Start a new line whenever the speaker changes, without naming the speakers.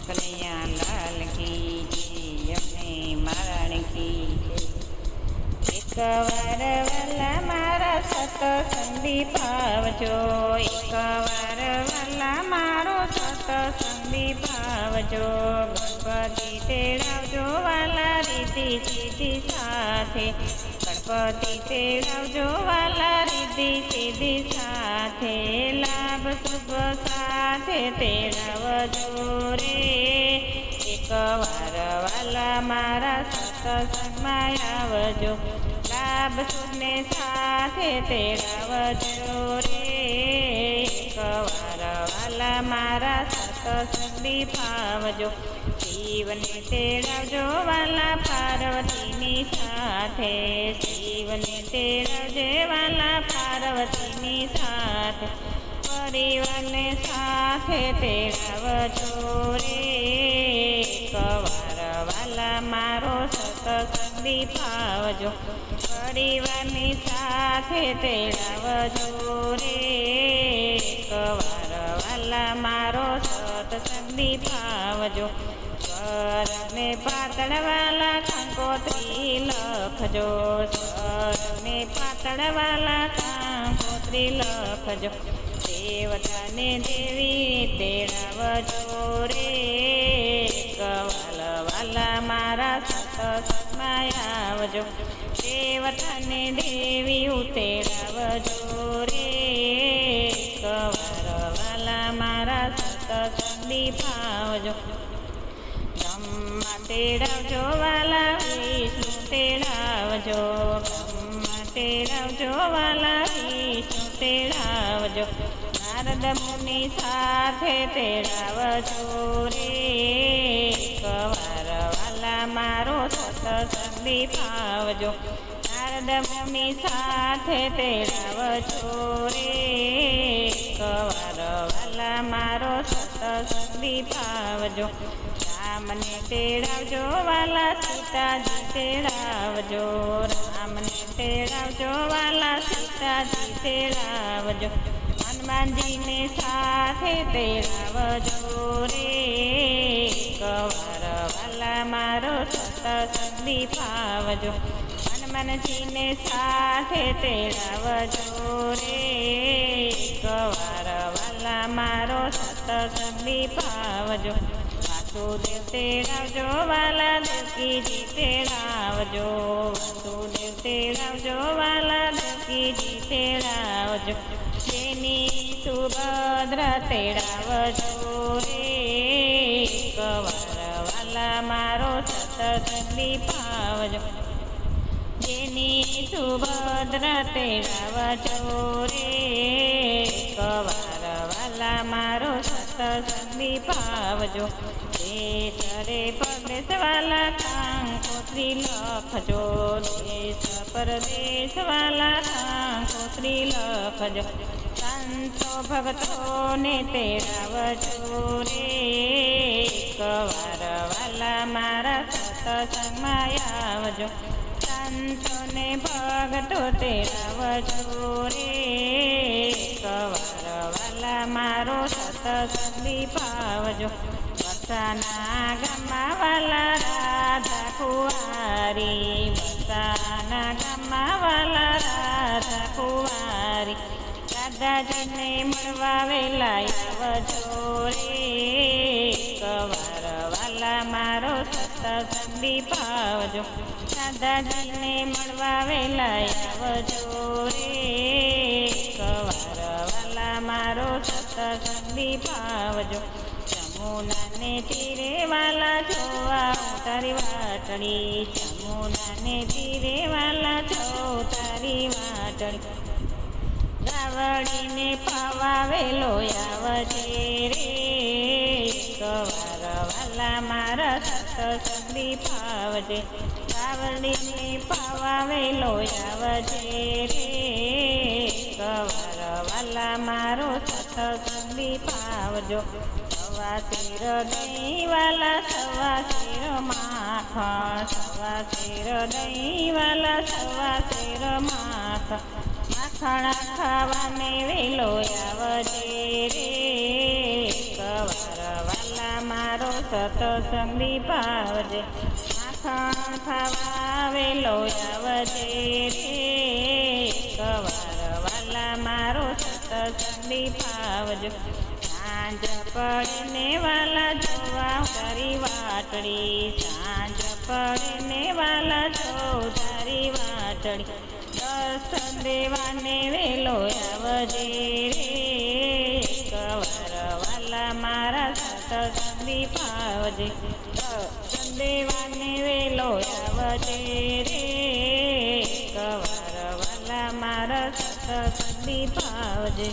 કનૈયા લાલ કી જય, અમને મારણ કી જય। એકવાર વાલા મારા સતસંગી પાવજો, એકવાર વાલા મારો સતસંગી પાવજો। ગણપતિ તેડાવજો વાલા રીતિ સીધી સાથે, ગણપતિ તેડાવજો વાલા રીતિ સીધી સાથે। લાભ શુભ સાથે તેડાવજો રે, એકવાર વાલા મારા સત્સંગમાં આવજો। લાભ શુભને સાથે તેડાવજો રે, એકવાર વાલા મારા સત્સંગી પાવજો। શિવને તેડાવજો વાલા પાર્વતીની સાથે, શિવને તેડાવજે વાલા પાર્વતીની સાથે। પરિવારને સાથે તેડાવજો રે, એકવાર વાલા મારો સત્સંગી પાવજો। પરિવારની સાથે તેડાવજો રે, એકવાર વાલા મારો સત્સંગી પાવજો। સ્વરને પાતળ વાલા કંકોત્રી લખજો, સ્વરને પાતળ વાલા કંકોત્રી લખજો। દેવતાને દેવી તેડાવજો રે, એકવાર વાલા મારા સત્સંગમાં આવજો। દેવતાને દેવી તેડાવજો રે, એકવાર વાલા મારા સત્સંગી પાવજો। બ્રહ્મા તેડાવજો વાલા વિષ્ણુ તેડાવજો, બ્રહ્મા તેડાવજો વાલા વિષ્ણુ તેડાવજો। નારદ મુનિ સાથે તેડાવજો રે, એકવાર વાલા મારો સત્સંગી પાવજો। નારદ મુનિ સાથે તેડાવજો રે, એકવાર વાલા મારો સત્સંગી પાવજો। રામને તેડાવજો વાલા સીતાજી તેડાવજો, રામને તેડાવજો વાલા સીતાજી તેડાવજો। હનુમાનજીને સાથે તેડાવજો રે, એકવાર વાલા મારો સત્સંગી પાવજો। હનુમાનજીને સાથે તેડાવજો રે, એકવાર વાલા મારો સત્સંગી પાવજો। વાસુદેવ તેડાવજો વાલા દેવકીજી તેડાવજો, વાસુદેવ તેડાવજો વાલા દેવકીજી તેડાવજો। જેની સુભદ્રા તેડાવજો રે, એકવાર વાલા મારો સત્સંગી પાવજો। જેની સુભદ્રા તેડાવજો રે, એકવાર વાલા મારો સત્સંગી પાવજો। દેશરે પરદેશ વાલા કંકોત્રી લખજો, દેશ પરદેશ વાલા કંકોત્રી લખજો। સંતો ભક્તોને તેડાવજો રે, એકવાર વાલા મારા સત્સંગમાં આવજો। સંતોને ભક્તો તેડાવજો રે, એકવાર વાલા મારો સત્સંગી પાવજો। વસાના ગામમાં વાલા રાધા કુંવારી, વસાના ગામમાં વાલા રાધા કુંવારી। રાધાજીને મળવા વેલા આવજો રે, એકવાર વાલા મારો સત્સંગી પાવજો। રાધાજીને મળવા વેલા આવજો રે, એકવાર વાલા મારો સત્સંગી પાવજો। જમુનાને તીરે વાલા જોવા તારી વાટડી, જમુનાને તીરે વાલા જો તારી વાટડી। રાવડીને પાવા વેલો આવજે રે, એકવાર વાલા મારા સત્સંગી પાવજે। રાવડીને પાવા વેલો આવજે રે, એકવાર વાલા મારો સત્સંગી પાવજો। સવા શેર દહીં વાલા સવા શેર માખણ, સવા શેર દહીં વાલા સવા શેર માખણ। માખણ ખાવાને વેલો આવજે રે, એકવાર વાલા મારો સતસંગી પાવજે માખણ ખાવા વેલો આવજે રે એકવાર વાલા મારો સતસંગી પાવજો સાંજ પડે ને વાલા જોવા તારી વાટડી સાંજ પડે ને વાલા જો તારી વાટડી દર્શન દેવાને વેલો આવજે રે એકવાર વાલા મારા સતસંગી પાવજે દર્શન દેવાને વેલો આવજે રે એકવાર વાલા મારા સતસંગી પાવજે